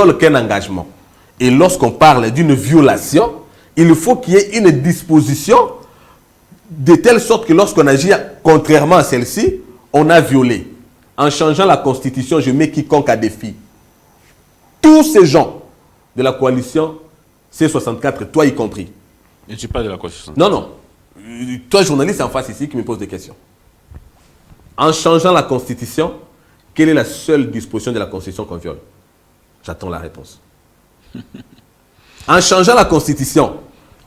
qu'un engagement. Et lorsqu'on parle d'une violation, il faut qu'il y ait une disposition de telle sorte que lorsqu'on agit contrairement à celle-ci, on a violé. En changeant la Constitution, je mets quiconque à défi. Tous ces gens de la coalition C64, toi y compris. Je ne suis pas de la Constitution. Non, non. Toi, journaliste en face ici, qui me pose des questions. En changeant la Constitution, quelle est la seule disposition de la Constitution qu'on viole? J'attends la réponse. En changeant la Constitution,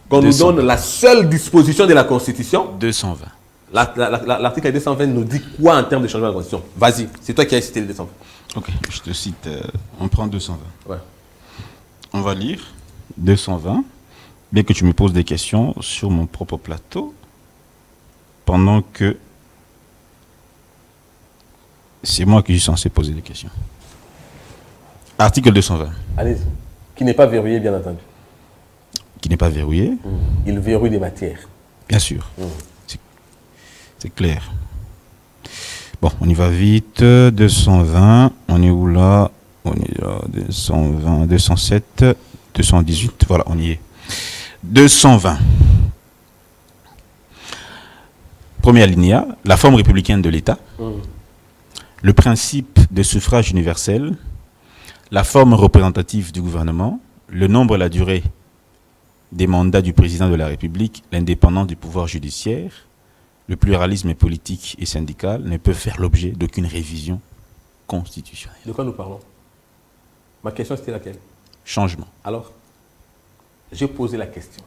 qu'on nous donne la seule disposition de la Constitution. 220. L'article 220 nous dit quoi en termes de changement de la Constitution? Vas-y, c'est toi qui as cité le 220. Ok, je te cite. On prend 220. Ouais. On va lire 220. Bien que tu me poses des questions sur mon propre plateau, pendant que c'est moi qui suis censé poser des questions. Article 220. Allez-y. Qui n'est pas verrouillé, bien entendu. Qui n'est pas verrouillé. Il verrouille des matières. Bien sûr. C'est clair. Bon, on y va vite. 220. On est où là? On est là. 220, 207, 218. Voilà, on y est. 220. Premier alinéa. La forme républicaine de l'État. Le principe de suffrage universel. La forme représentative du gouvernement. Le nombre et la durée des mandats du président de la République, l'indépendance du pouvoir judiciaire, le pluralisme politique et syndical ne peuvent faire l'objet d'aucune révision constitutionnelle. De quoi nous parlons? Ma question, c'était laquelle? Changement. Alors, j'ai posé la question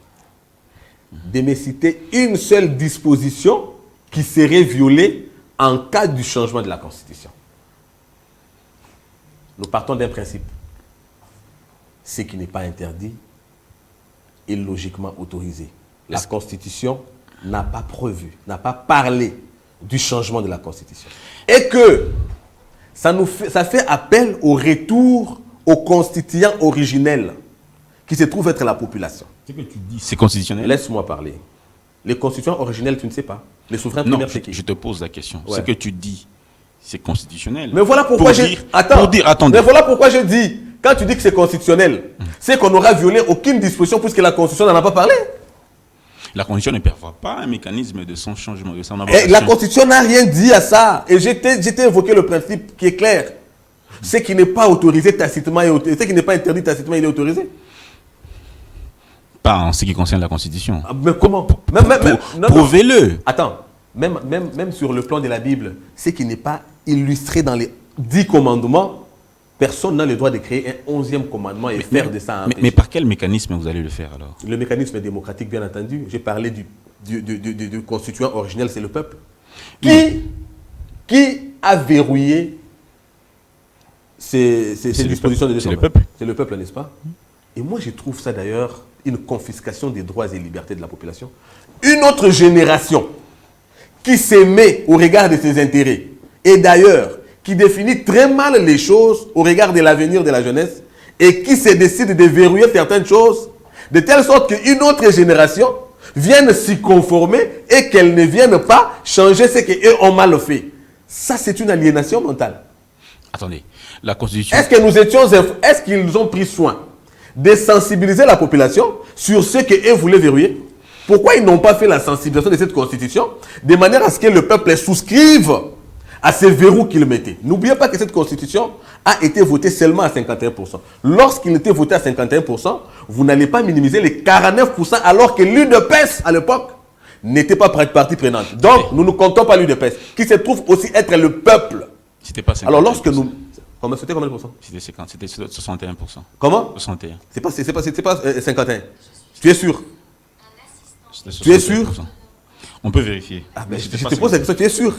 de me citer une seule disposition qui serait violée en cas du changement de la Constitution. Nous partons d'un principe. Ce qui n'est pas interdit est logiquement autorisé. La Constitution n'a pas prévu, n'a pas parlé du changement de la Constitution. Et que ça fait appel au retour au constituant originel qui se trouve être la population. Ce que tu dis, c'est constitutionnel? Laisse-moi parler. Les constituants originels, tu ne sais pas. Les souverains primaires, c'est qui? Je te pose la question. Ouais. Ce que tu dis, c'est constitutionnel. Mais voilà pourquoi j'ai... Attendez. Mais voilà pourquoi je dis, quand tu dis que c'est constitutionnel, c'est qu'on n'aura violé aucune disposition puisque la Constitution n'en a pas parlé. La Constitution ne prévoit pas un mécanisme de son changement, de son Et la Constitution n'a rien dit à ça. Et j'étais évoqué le principe qui est clair. Ce qui n'est pas autorisé tacitement est autorisé. Ce qui n'est pas interdit tacitement, il est autorisé. Pas en ce qui concerne la Constitution. Ah, mais comment? Prouvez-le. Attends, même sur le plan de la Bible, ce qui n'est pas illustré dans les 10 commandements, personne n'a le droit de créer un 11e commandement et faire de ça un péché. Mais par quel mécanisme vous allez le faire alors? Le mécanisme démocratique, bien entendu. J'ai parlé du constituant originel, c'est le peuple. Qui a verrouillé ces dispositions de 220? C'est le peuple. C'est le peuple, n'est-ce pas? Et moi, je trouve ça d'ailleurs une confiscation des droits et libertés de la population. Une autre génération qui s'émet au regard de ses intérêts et d'ailleurs qui définit très mal les choses au regard de l'avenir de la jeunesse et qui se décide de verrouiller certaines choses de telle sorte qu'une autre génération vienne s'y conformer et qu'elle ne vienne pas changer ce qu'eux ont mal fait. Ça, c'est une aliénation mentale. Attendez, la Constitution... Est-ce qu'ils ont pris soin de sensibiliser la population sur ce qu'eux voulaient verrouiller? Pourquoi ils n'ont pas fait la sensibilisation de cette Constitution de manière à ce que le peuple souscrive à ces verrous qu'ils mettaient? N'oubliez pas que cette Constitution a été votée seulement à 51%. Lorsqu'il était voté à 51%, vous n'allez pas minimiser les 49% alors que l'UDPS à l'époque n'était pas partie prenante. Donc, nous ne comptons pas l'UDPS, qui se trouve aussi être le peuple. C'était pas 50%. Alors, lorsque nous... C'était combien de pourcents? C'était 50, c'était 61%. Comment? 61. C'est pas 51. Tu es sûr? Tu es sûr? On peut vérifier. Ah, mais je te pose la question, tu es sûr?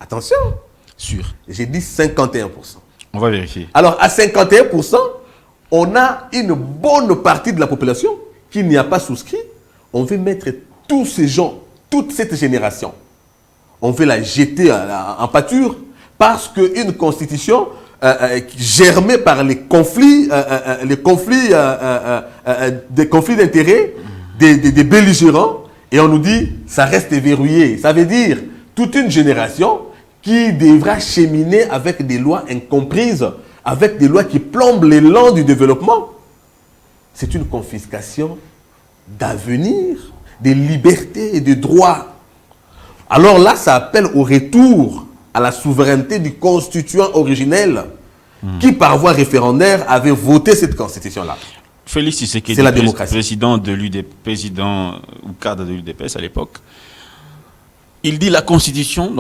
Attention. Sûr. J'ai dit 51%. On va vérifier. Alors, à 51%, on a une bonne partie de la population qui n'y a pas souscrit. On veut mettre tous ces gens, toute cette génération, on veut la jeter en pâture parce qu'une constitution germée par les conflits d'intérêts des belligérants, et on nous dit ça reste verrouillé. Ça veut dire toute une génération qui devra cheminer avec des lois incomprises avec des lois qui plombent l'élan du développement, c'est une confiscation d'avenir, des libertés et des droits. Alors là, ça appelle au retour à la souveraineté du constituant originel qui, par voie référendaire, avait voté cette constitution-là. Félix Tshisekedi, c'est la démocratie. Président ou cadre de l'UDPS à l'époque, il dit la Constitution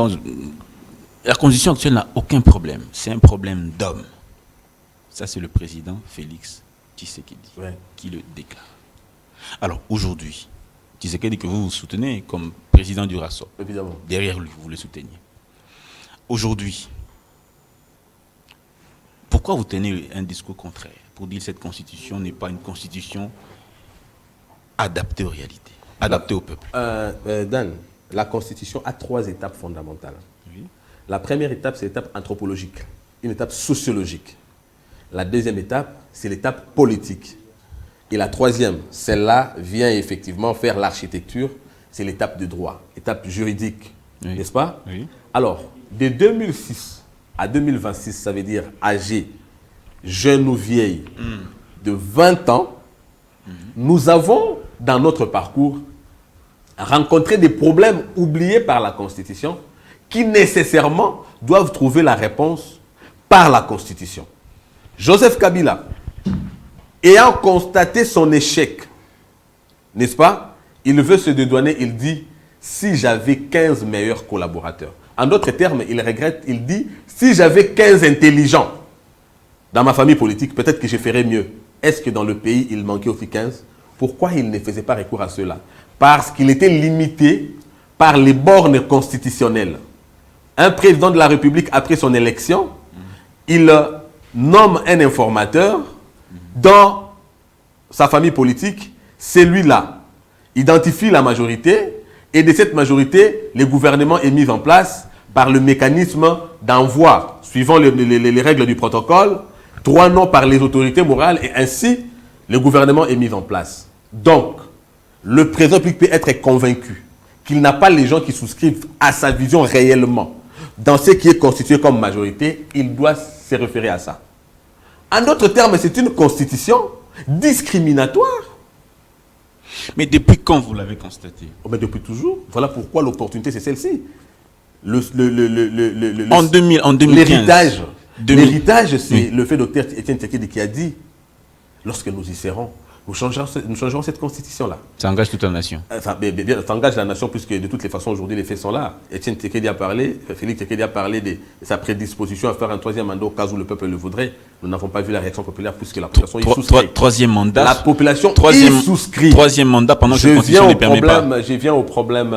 actuelle n'a aucun problème. C'est un problème d'homme. Ça, c'est le président Félix Tshisekedi qui le déclare. Alors, aujourd'hui, Tshisekedi que vous soutenez comme président du RASO, évidemment, derrière lui, vous le souteniez. Aujourd'hui, pourquoi vous tenez un discours contraire pour dire que cette constitution n'est pas une constitution adaptée aux réalités, adaptée au peuple? Dan, la constitution a 3 étapes fondamentales. Oui. La première étape, c'est l'étape anthropologique, une étape sociologique. La deuxième étape, c'est l'étape politique. Et la troisième, celle-là vient effectivement faire l'architecture, c'est l'étape de droit, étape juridique, n'est-ce pas? Oui. Alors, de 2006 à 2026, ça veut dire âgé, jeune ou vieille, de 20 ans, nous avons, dans notre parcours, rencontré des problèmes oubliés par la Constitution qui nécessairement doivent trouver la réponse par la Constitution. Joseph Kabila, ayant constaté son échec, n'est-ce pas? Il veut se dédouaner, il dit « si j'avais 15 meilleurs collaborateurs ». En d'autres termes, il regrette, il dit « si j'avais 15 intelligents dans ma famille politique, peut-être que je ferais mieux ». Est-ce que dans le pays, il manquait aussi 15? Pourquoi il ne faisait pas recours à cela? Parce qu'il était limité par les bornes constitutionnelles. Un président de la République, après son élection, il nomme un informateur dans sa famille politique. Celui-là identifie la majorité et de cette majorité, le gouvernement est mis en place par le mécanisme d'envoi, suivant les règles du protocole, 3 noms par les autorités morales et ainsi, le gouvernement est mis en place. Donc, le président public peut être convaincu qu'il n'a pas les gens qui souscrivent à sa vision réellement. Dans ce qui est constitué comme majorité, il doit se référer à ça. En d'autres termes, c'est une constitution discriminatoire. Mais depuis quand vous l'avez constaté? Mais depuis toujours. Voilà pourquoi l'opportunité, c'est celle-ci. En 2015. L'héritage, c'est le fait Dr Étienne Tshisekedi qui a dit, lorsque nous y serons, nous changerons cette constitution-là. Ça engage toute la nation. Ça engage la nation puisque de toutes les façons, aujourd'hui, les faits sont là. Étienne Tshisekedi a parlé, Félix Tshisekedi a parlé de sa prédisposition à faire un 3e mandat au cas où le peuple le voudrait. Nous n'avons pas vu la réaction populaire puisque la population y souscrit. 3e mandat. La population y souscrit. 3e mandat pendant que la constitution ne permet pas. Je viens au problème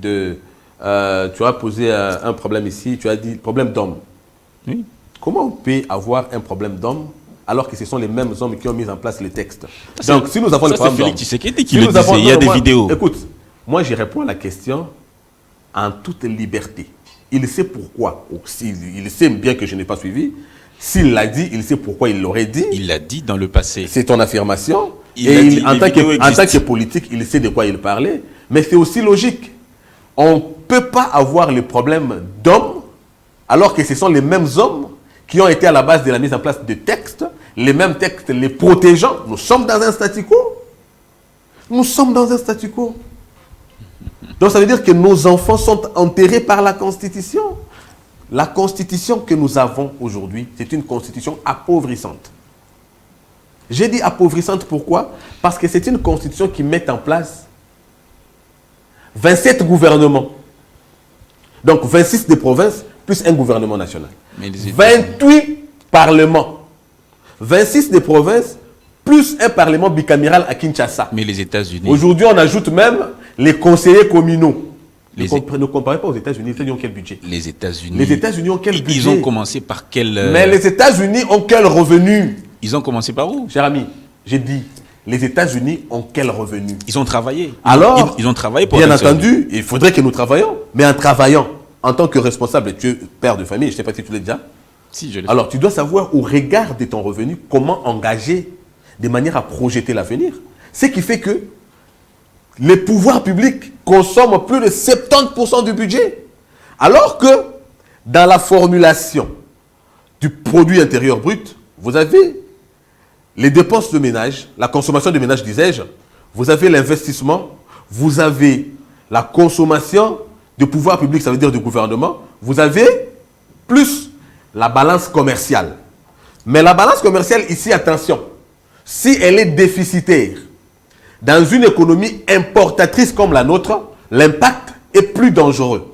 tu as posé un problème ici, tu as dit problème d'homme. Oui. Comment on peut avoir un problème d'homme alors que ce sont les mêmes hommes qui ont mis en place les textes? Donc, si nous avons le problème d'homme... C'est Félix Tshisekedi qui le disait, il y a des vidéos. Écoute, moi je réponds à la question en toute liberté. Il sait pourquoi, il sait bien que je n'ai pas suivi. S'il l'a dit, il sait pourquoi il l'aurait dit. Il l'a dit dans le passé. C'est ton affirmation. En tant que politique, il sait de quoi il parlait. Mais c'est aussi logique. On ne peut pas avoir le problème d'hommes alors que ce sont les mêmes hommes qui ont été à la base de la mise en place de textes, les mêmes textes les protégeant. Nous sommes dans un statu quo. Nous sommes dans un statu quo. Donc ça veut dire que nos enfants sont enterrés par la Constitution. La Constitution que nous avons aujourd'hui, c'est une Constitution appauvrissante. J'ai dit appauvrissante pourquoi? Parce que c'est une Constitution qui met en place 27 gouvernements. Donc 26 des provinces plus un gouvernement national. 28 parlements. 26 des provinces plus un parlement bicaméral à Kinshasa. Mais les États-Unis... Aujourd'hui, on ajoute même les conseillers communaux. Ne comparez pas aux États-Unis. Les États-Unis ont quel budget? Les États-Unis... Les États-Unis ont quel budget? Ils ont commencé par quel... Mais les États-Unis ont quel revenu? Ils ont commencé par où? Cher ami, j'ai dit, les États-Unis ont quel revenu? Ils ont travaillé. Alors, ils ont travaillé pour... Bien entendu, il faudrait que nous travaillions. Mais en travaillant, en tant que responsable, tu es père de famille, je ne sais pas si tu l'as déjà. Si, je l'ai. Alors, tu dois savoir au regard de ton revenu, comment engager de manière à projeter l'avenir. Ce qui fait que les pouvoirs publics consomment plus de 70% du budget. Alors que dans la formulation du produit intérieur brut, vous avez les dépenses de ménage, la consommation de ménage, disais-je, vous avez l'investissement, vous avez la consommation de pouvoir public, ça veut dire du gouvernement, vous avez plus la balance commerciale. Mais la balance commerciale, ici, attention, si elle est déficitaire, dans une économie importatrice comme la nôtre, l'impact est plus dangereux.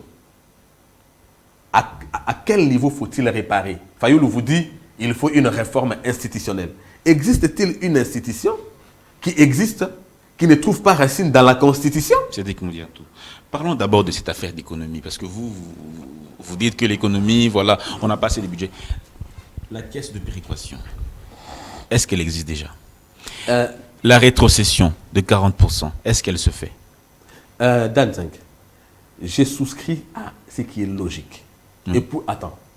À quel niveau faut-il réparer? Fayoulou vous dit, il faut une réforme institutionnelle. Existe-t-il une institution qui existe, qui ne trouve pas racine dans la Constitution? C'est tout. Parlons d'abord de cette affaire d'économie, parce que vous dites que l'économie, voilà, on a passé les budgets. La caisse de péréquation, est-ce qu'elle existe déjà? La rétrocession de 40%, est-ce qu'elle se fait? Danzang, j'ai souscrit à ce qui est logique.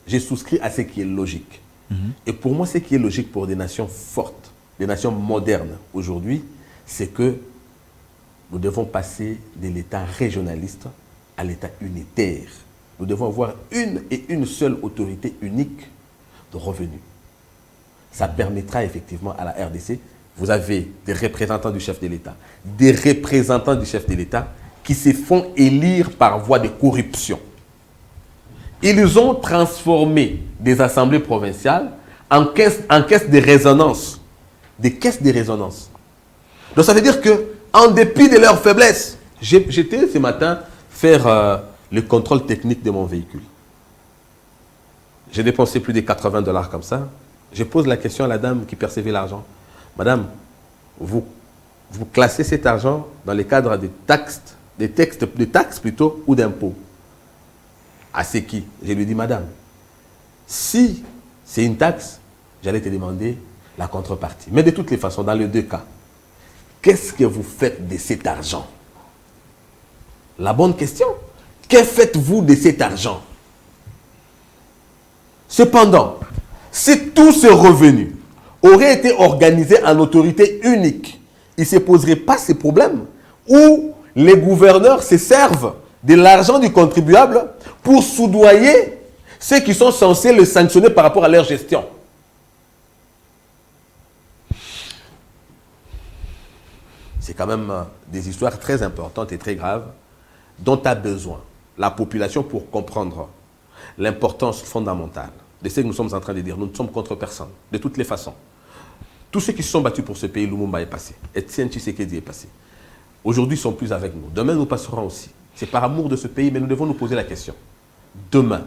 J'ai souscrit à ce qui est logique. Et pour moi, ce qui est logique pour des nations fortes, des nations modernes aujourd'hui, c'est que nous devons passer de l'État régionaliste à l'État unitaire. Nous devons avoir une et une seule autorité unique de revenus. Ça permettra effectivement à la RDC, vous avez des représentants du chef de l'État, des représentants du chef de l'État qui se font élire par voie de corruption. Ils ont transformé des assemblées provinciales en caisses de résonance. Des caisses de résonance. Donc ça veut dire qu'en dépit de leur faiblesse, j'étais ce matin faire le contrôle technique de mon véhicule. J'ai dépensé plus de $80 comme ça. Je pose la question à la dame qui percevait l'argent. Madame, vous classez cet argent dans le cadre des taxes plutôt ou d'impôts? À c'est qui? Je lui dis, madame, si c'est une taxe, j'allais te demander la contrepartie. Mais de toutes les façons, dans les deux cas, qu'est-ce que vous faites de cet argent? La bonne question. Que faites-vous de cet argent? Cependant, si tous ces revenus auraient été organisés en autorité unique, il ne se poserait pas ces problèmes où les gouverneurs se servent de l'argent du contribuable pour soudoyer ceux qui sont censés le sanctionner par rapport à leur gestion. C'est quand même des histoires très importantes et très graves dont a besoin la population pour comprendre l'importance fondamentale de ce que nous sommes en train de dire. Nous ne sommes contre personne, de toutes les façons. Tous ceux qui se sont battus pour ce pays, Lumumba est passé, Etienne Tshisekedi est passé. Aujourd'hui, ils ne sont plus avec nous. Demain, nous passerons aussi. C'est par amour de ce pays, mais nous devons nous poser la question. Demain,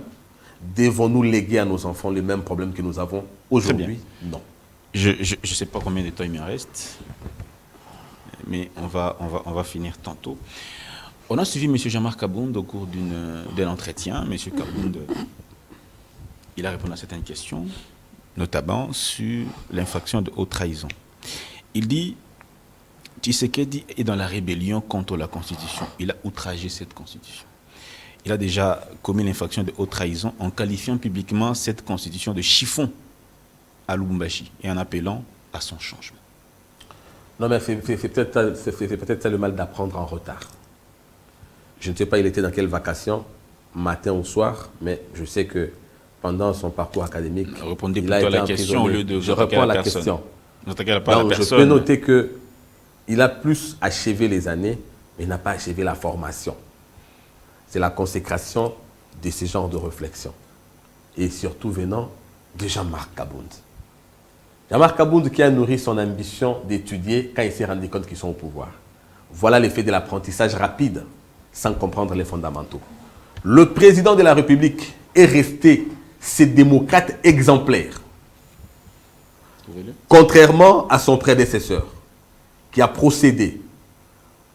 devons-nous léguer à nos enfants les mêmes problèmes que nous avons aujourd'hui? Non. Je ne sais pas combien de temps il me reste, mais on va finir tantôt. On a suivi M. Jean-Marc Abound au cours d'un entretien. M. Abound, il a répondu à certaines questions, notamment sur l'infraction de haute trahison. Il dit, Tshisekedi est dans la rébellion contre la Constitution. Il a outragé cette Constitution. Il a déjà commis l'infraction de haute trahison en qualifiant publiquement cette Constitution de chiffon à Lubumbashi et en appelant à son changement. Non, mais c'est peut-être ça le mal d'apprendre en retard. Je ne sais pas il était dans quelle vacation, matin ou soir, mais je sais que pendant son parcours académique, répondez il a été plutôt à la question au lieu de je réponds à la question. Donc, je peux noter qu'il a plus achevé les années, mais il n'a pas achevé la formation. C'est la consécration de ce genre de réflexion. Et surtout venant de Jean-Marc Abound. Jean-Marc Abound qui a nourri son ambition d'étudier quand il s'est rendu compte qu'ils sont au pouvoir. Voilà l'effet de l'apprentissage rapide, sans comprendre les fondamentaux. Le président de la République est resté ce démocrate exemplaire. Contrairement à son prédécesseur, qui a procédé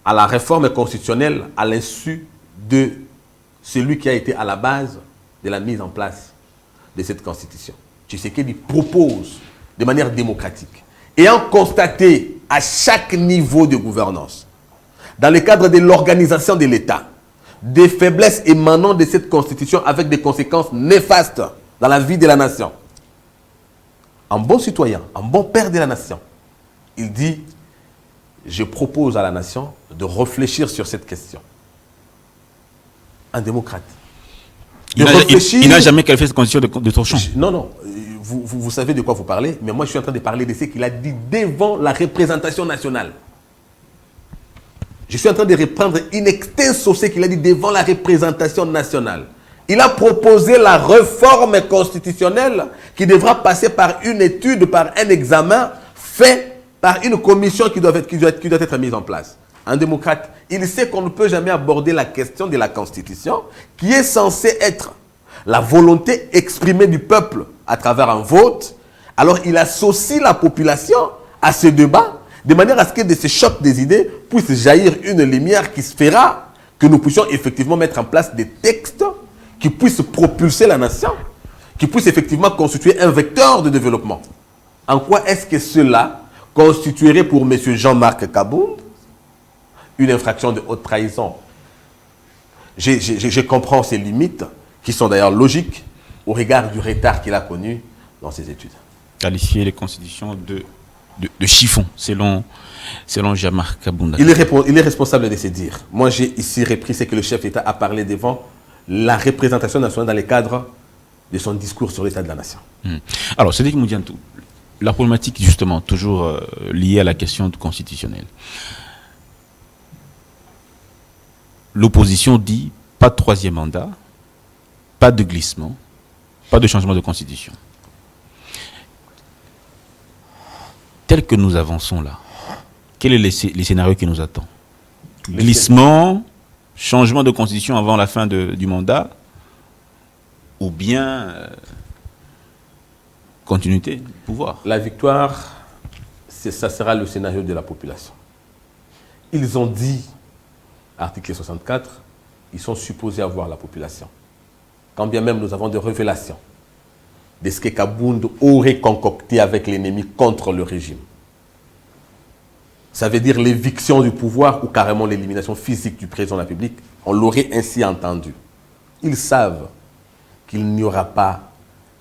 à la réforme constitutionnelle à l'insu de celui qui a été à la base de la mise en place de cette constitution. Tshisekedi propose de manière démocratique, ayant constaté à chaque niveau de gouvernance, dans le cadre de l'organisation de l'État, des faiblesses émanant de cette constitution avec des conséquences néfastes dans la vie de la nation. Un bon citoyen, un bon père de la nation, il dit, je propose à la nation de réfléchir sur cette question. Un démocrate. Il n'a jamais qualifié cette constitution de torchon. Non, non. vous savez de quoi vous parlez, mais moi je suis en train de parler de ce qu'il a dit devant la représentation nationale. Je suis en train de reprendre in extenso ce qu'il a dit devant la représentation nationale. Il a proposé la réforme constitutionnelle qui devra passer par une étude, par un examen fait par une commission qui doit être mise en place. Un démocrate, il sait qu'on ne peut jamais aborder la question de la Constitution qui est censée être la volonté exprimée du peuple à travers un vote. Alors il associe la population à ce débat de manière à ce que de ce choc des idées puisse jaillir une lumière qui se fera que nous puissions effectivement mettre en place des textes qui puissent propulser la nation, qui puissent effectivement constituer un vecteur de développement. En quoi est-ce que cela constituerait pour M. Jean-Marc Kabound une infraction de haute trahison? Je comprends ses limites, qui sont d'ailleurs logiques, au regard du retard qu'il a connu dans ses études. Qualifier les constitutions de chiffon, selon Jean-Marc Kabound. Il est responsable de se dire. Moi, j'ai ici repris ce que le chef d'État a parlé devant la représentation nationale dans le cadre de son discours sur l'état de la nation. Alors, Cédric Moudiantou, la problématique justement toujours liée à la question constitutionnelle. L'opposition dit pas de troisième mandat, pas de glissement, pas de changement de constitution. Tel que nous avançons là, quel est les scénarios qui nous attendent? Glissement, changement de constitution avant la fin du mandat, ou bien continuité du pouvoir? La victoire, ça sera le scénario de la population. Ils ont dit, article 64, ils sont supposés avoir la population. Quand bien même nous avons des révélations de ce que Kabound aurait concocté avec l'ennemi contre le régime. Ça veut dire l'éviction du pouvoir ou carrément l'élimination physique du président de la République. On l'aurait ainsi entendu. Ils savent qu'il n'y aura pas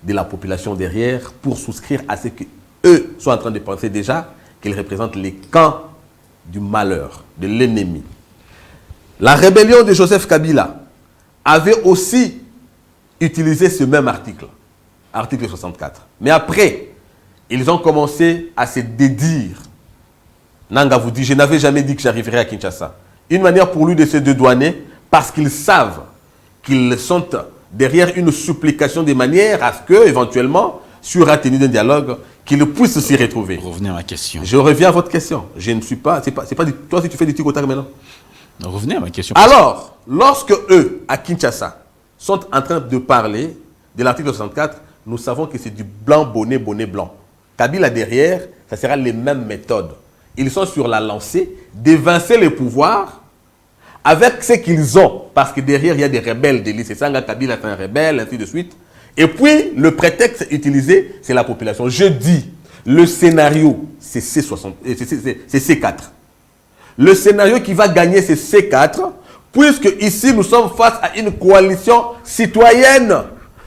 de la population derrière pour souscrire à ce qu'eux sont en train de penser déjà, qu'ils représentent les camps du malheur, de l'ennemi. La rébellion de Joseph Kabila avait aussi utilisé ce même article, article 64. Mais après, ils ont commencé à se dédire. Nanga vous dit, je n'avais jamais dit que j'arriverais à Kinshasa. Une manière pour lui de se dédouaner, parce qu'ils savent qu'ils sont derrière une supplication de manière à ce que, éventuellement, sur la tenue d'un dialogue, qu'ils puissent s'y retrouver. Revenez à ma question. Je reviens à votre question. Je ne suis pas, c'est pas toi si tu fais du tic au tac maintenant. Revenez à ma question. Alors, lorsque eux, à Kinshasa, sont en train de parler de l'article 64, nous savons que c'est du blanc, bonnet, bonnet blanc. Kabila derrière, ça sera les mêmes méthodes. Ils sont sur la lancée d'évincer le pouvoir avec ce qu'ils ont. Parce que derrière, il y a des rebelles de l'ICE. Sanga Kabila est un rebelle, ainsi de suite. Et puis, le prétexte utilisé, c'est la population. Je dis, le scénario, c'est C4. Le scénario qui va gagner, c'est C4, puisque ici, nous sommes face à une coalition citoyenne.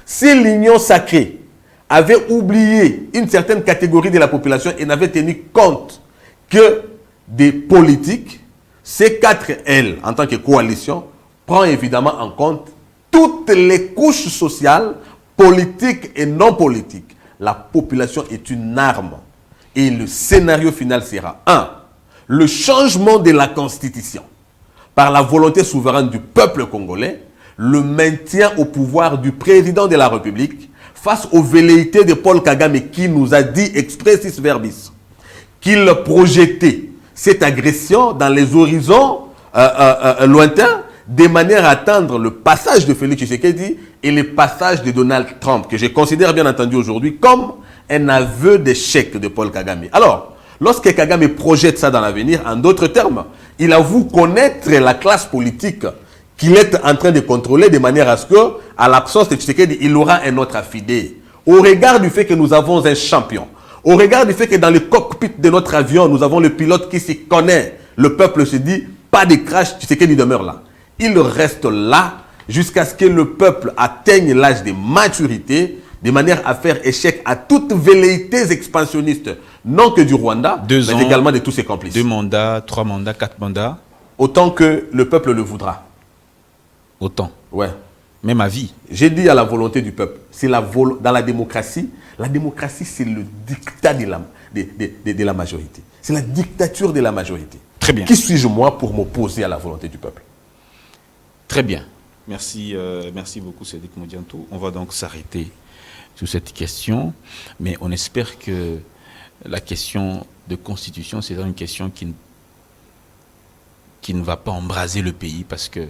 Si l'Union sacrée avait oublié une certaine catégorie de la population et n'avait tenu compte que des politiques, C4, elle, en tant que coalition, prend évidemment en compte toutes les couches sociales, politiques et non politiques. La population est une arme. Et le scénario final sera 1. Le changement de la Constitution par la volonté souveraine du peuple congolais, le maintien au pouvoir du président de la République face aux velléités de Paul Kagame qui nous a dit expressis verbis qu'il projetait cette agression dans les horizons lointains de manière à attendre le passage de Félix Tshisekedi et le passage de Donald Trump, que je considère bien entendu aujourd'hui comme un aveu d'échec de Paul Kagame. Alors, lorsque Kagame projette ça dans l'avenir, en d'autres termes, il avoue connaître la classe politique qu'il est en train de contrôler de manière à ce que, à l'absence de Tshisekedi, il aura un autre affidé. Au regard du fait que nous avons un champion, au regard du fait que dans le cockpit de notre avion, nous avons le pilote qui s'y connaît, le peuple se dit, pas de crash, Tshisekedi demeure là. Il reste là jusqu'à ce que le peuple atteigne l'âge de maturité, de manière à faire échec à toutes velléités expansionnistes, non que du Rwanda, mais également de tous ses complices. 2 mandats, 3 mandats, 4 mandats. Autant que le peuple le voudra. Autant. Ouais. Même à vie. J'ai dit à la volonté du peuple. C'est dans la démocratie, c'est le dictat de la majorité. C'est la dictature de la majorité. Très bien. Qui suis-je moi pour m'opposer à la volonté du peuple? Très bien. Merci, merci beaucoup Cédric Modianto. On va donc s'arrêter sur cette question, mais on espère que la question de constitution, c'est une question qui ne va pas embraser le pays, parce que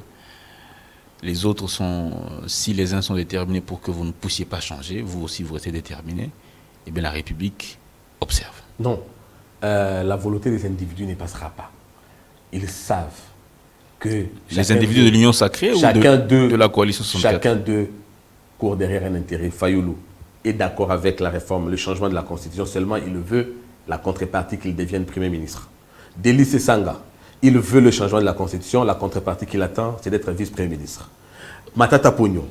les autres sont, si les uns sont déterminés pour que vous ne puissiez pas changer, vous aussi vous restez déterminés, et bien la République observe. Non, la volonté des individus ne passera pas. Ils savent que... Les individus de l'Union sacrée ou de la coalition 64? Chacun d'eux court derrière un intérêt. Fayoulou est d'accord avec la réforme, le changement de la Constitution, seulement il veut la contrepartie qu'il devienne Premier ministre. Délice Sanga, il veut le changement de la Constitution, la contrepartie qu'il attend, c'est d'être vice-premier ministre. Matata Pogno.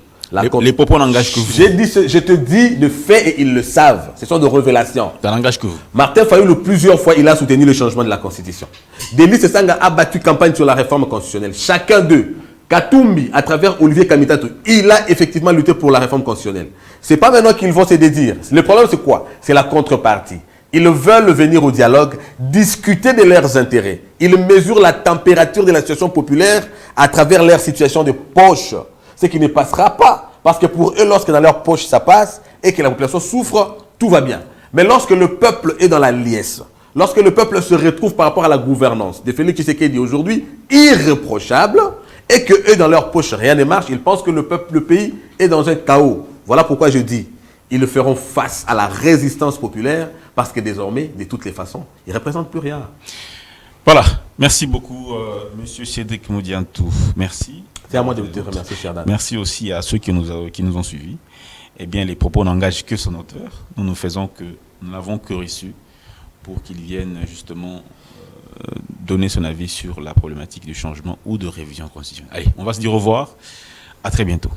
Les propos n'engagent que vous. Je te dis de fait et ils le savent. Ce sont des révélations. Ça n'engage que vous. Martin Fayoulou, plusieurs fois, il a soutenu le changement de la Constitution. Délice Sanga a battu campagne sur la réforme constitutionnelle. Chacun d'eux, Katumbi, à travers Olivier Kamitatou, il a effectivement lutté pour la réforme constitutionnelle. Ce n'est pas maintenant qu'ils vont se dédire. Le problème, c'est quoi? C'est la contrepartie. Ils veulent venir au dialogue, discuter de leurs intérêts. Ils mesurent la température de la situation populaire à travers leur situation de poche. Ce qui ne passera pas. Parce que pour eux, lorsque dans leur poche ça passe et que la population souffre, tout va bien. Mais lorsque le peuple est dans la liesse, lorsque le peuple se retrouve par rapport à la gouvernance de Félix Tshisekedi aujourd'hui irréprochable, et que eux, dans leur poche, rien ne marche, ils pensent que le pays est dans un chaos. Voilà pourquoi je dis, ils feront face à la résistance populaire, parce que désormais, de toutes les façons, ils ne représentent plus rien. Voilà. Merci beaucoup, Monsieur Cédric Modianto. Merci. C'est à moi de te remercier, cher Dan. Merci aussi à ceux qui nous ont suivis. Eh bien, les propos n'engagent que son auteur. Nous n'avons que reçu pour qu'il vienne justement donner son avis sur la problématique du changement ou de révision constitutionnelle. Allez, on va se dire au revoir. À très bientôt.